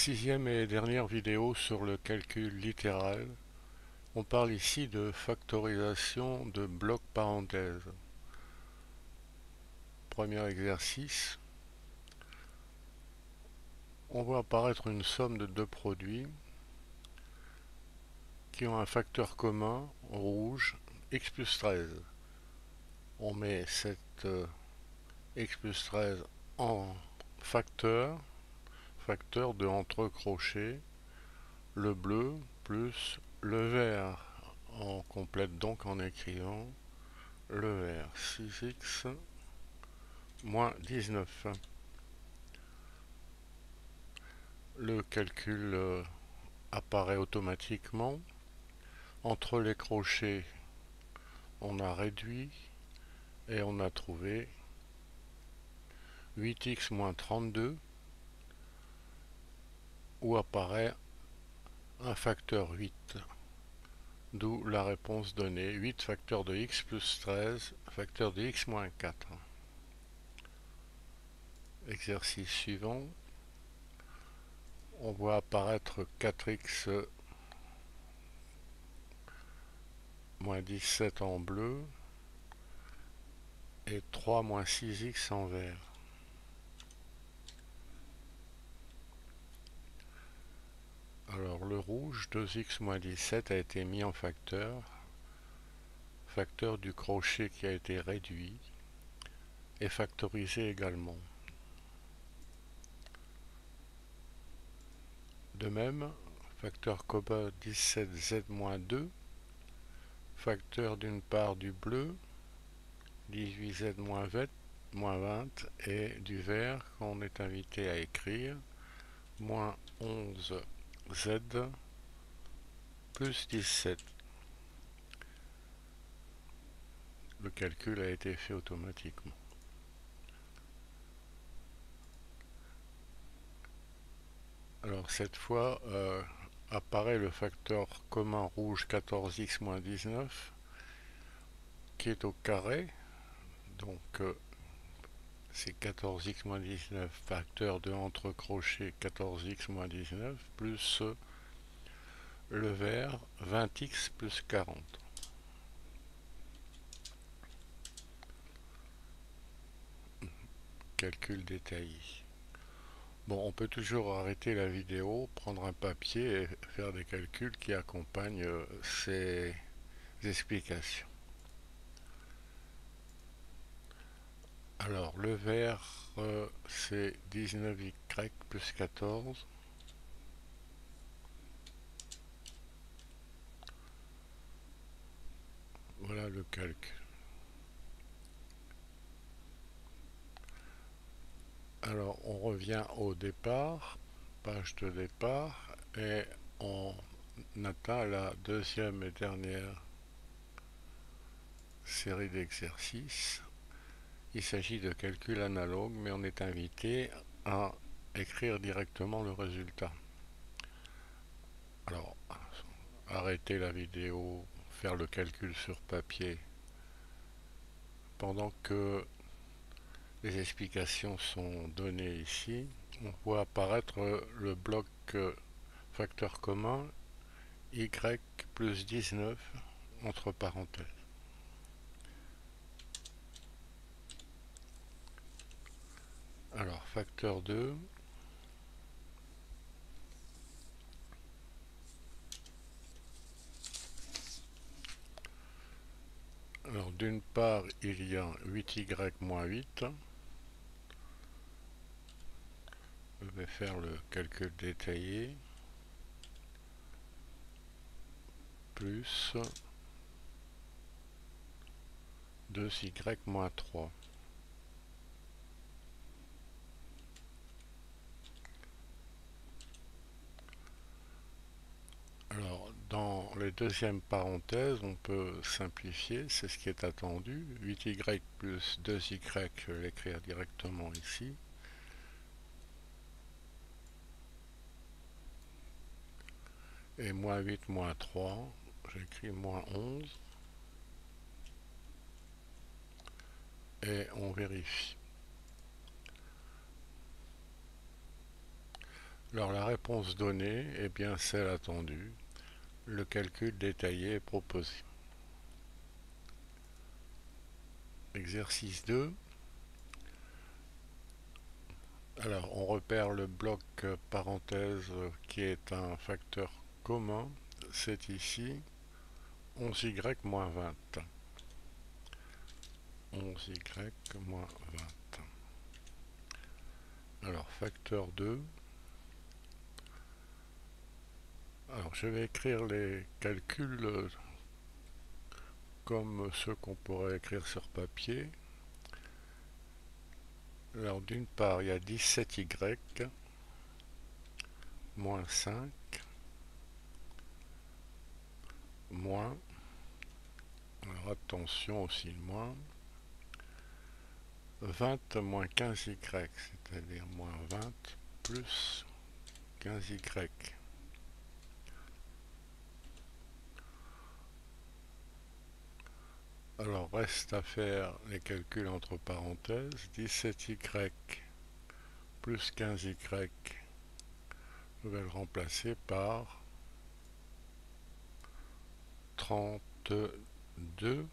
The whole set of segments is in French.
Sixième et dernière vidéo sur le calcul littéral. On parle ici de factorisation de blocs parenthèses. Premier exercice. On voit apparaître une somme de deux produits qui ont un facteur commun rouge x plus 13. On met cette x plus 13 en facteur de entre crochets, le bleu plus le vert. On complète donc en écrivant le vert 6x moins 19. Le calcul apparaît automatiquement. Entre les crochets, on a réduit et on a trouvé 8x moins 32 où apparaît un facteur 8. D'où la réponse donnée 8 facteur de x plus 13 facteur de x moins 4. Exercice suivant. On voit apparaître 4x moins 17 en bleu et 3 moins 6x en vert. Alors le rouge 2x moins 17 a été mis en facteur du crochet qui a été réduit et factorisé également. De même, facteur commun 17z moins 2, facteur d'une part du bleu 18z moins 20 et du vert qu'on est invité à écrire moins 11z plus 17. Le calcul a été fait automatiquement. Alors cette fois apparaît le facteur commun rouge 14x moins 19 qui est au carré. Donc c'est 14x moins 19 facteur de entre crochets 14x moins 19 plus le vert 20x plus 40. Calcul détaillé. Bon, on peut toujours arrêter la vidéo, prendre un papier et faire des calculs qui accompagnent ces explications. Alors, le vert, c'est 19y plus 14. Voilà le calcul. Alors, on revient au départ, page de départ, et on atteint la deuxième et dernière série d'exercices. Il s'agit de calculs analogues, mais on est invité à écrire directement le résultat. Alors, arrêter la vidéo, faire le calcul sur papier, pendant que les explications sont données ici, on voit apparaître le bloc facteur commun y plus 19 entre parenthèses. Alors, facteur 2. Alors, d'une part, il y a 8y moins 8. Je vais faire le calcul détaillé. Plus 2y moins 3. Alors, dans les deuxièmes parenthèses, on peut simplifier, c'est ce qui est attendu. 8y plus 2y, je vais l'écrire directement ici. Et moins 8 moins 3, j'écris moins 11. Et on vérifie. Alors la réponse donnée est bien celle attendue. Le calcul détaillé est proposé. Exercice 2. Alors on repère le bloc parenthèse qui est un facteur commun. C'est ici 11y moins 20. 11y moins 20. Alors facteur 2. Alors je vais écrire les calculs comme ceux qu'on pourrait écrire sur papier. Alors d'une part il y a 17y moins 5 moins, alors attention aussi le moins, 20 moins 15y, c'est-à-dire moins 20 plus 15y. Alors reste à faire les calculs entre parenthèses. 17y plus 15y, je vais le remplacer par 32y.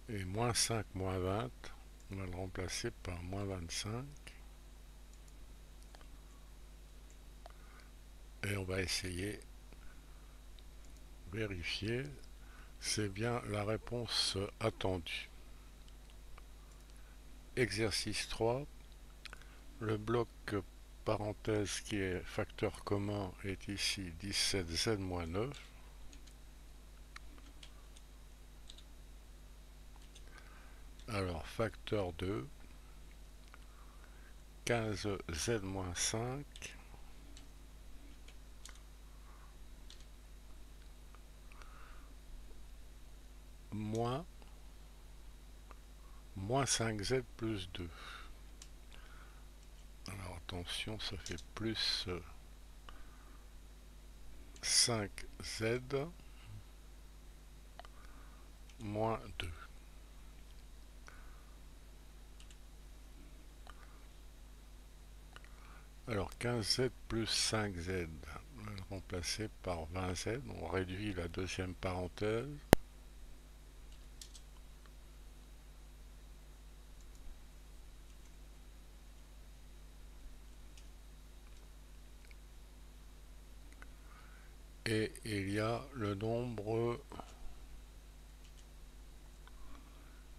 Et moins 5 moins 20, on va le remplacer par moins 25. Et on va essayer de vérifier. C'est bien la réponse attendue. Exercice 3. Le bloc parenthèse qui est facteur commun est ici 17z moins 9. Alors facteur 2, 15z moins 5 moins 5z plus 2. Alors attention, ça fait plus 5z moins 2. Alors 15z plus 5z, on va le remplacer par 20z, on réduit la deuxième parenthèse. Et il y a le nombre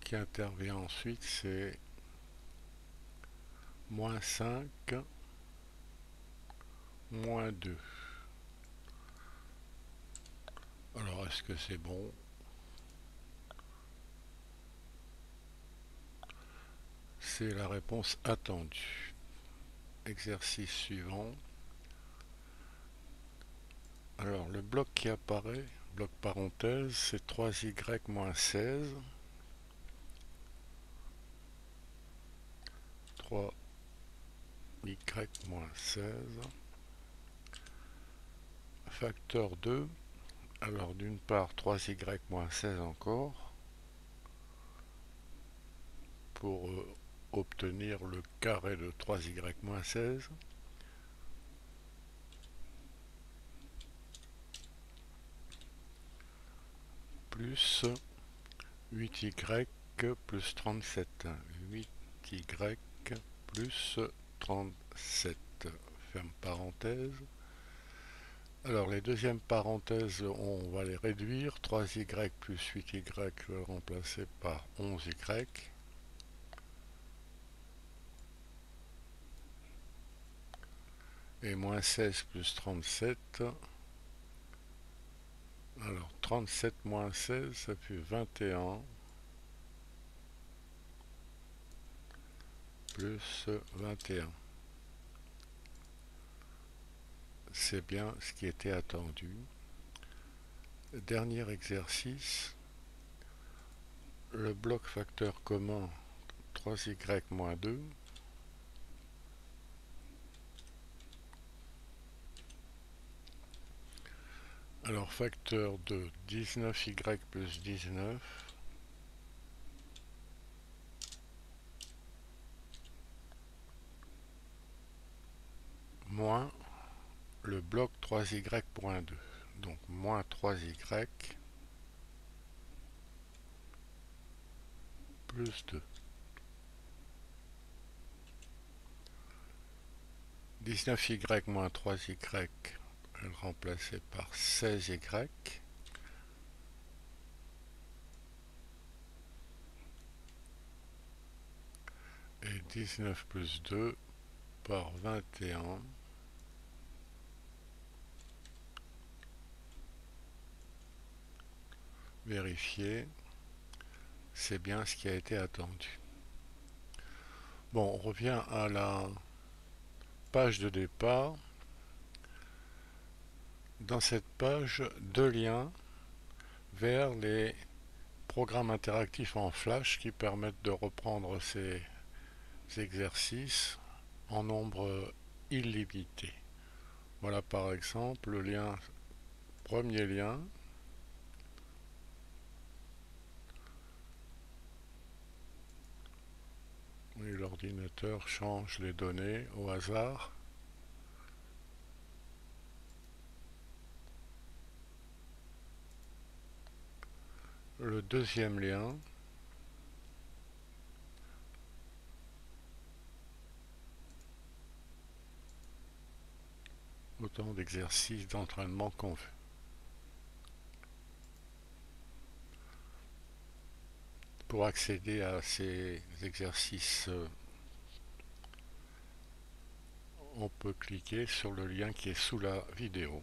qui intervient ensuite, c'est moins 5 moins 2. Alors est-ce que c'est bon? C'est la réponse attendue. Exercice suivant. Alors le bloc qui apparaît, bloc parenthèse, c'est 3y moins 16. 3y moins 16. Facteur 2. Alors d'une part 3y moins 16 encore. Pour obtenir le carré de 3y moins 16. Plus 8y plus 37. 8y plus 37. Ferme parenthèse. Alors les deuxièmes parenthèses, on va les réduire. 3y plus 8y, je vais le remplacer par 11y. Et moins 16 plus 37. Alors 37 moins 16, ça fait 21. Plus 21. C'est bien ce qui était attendu. Dernier exercice. Le bloc facteur commun 3y moins 2. Alors facteur de 19y plus 19 moins le bloc 3y moins 2. Donc moins 3y plus 2. 19y moins 3y est remplacé par 16y. Et 19 plus 2 par 21. Vérifier, c'est bien ce qui a été attendu. Bon, on revient à la page de départ. Dans cette page, deux liens vers les programmes interactifs en Flash qui permettent de reprendre ces exercices en nombre illimité. Voilà par exemple le lien, premier lien. Et l'ordinateur change les données au hasard. Le deuxième lien. Autant d'exercices d'entraînement qu'on veut. Pour accéder à ces exercices, on peut cliquer sur le lien qui est sous la vidéo.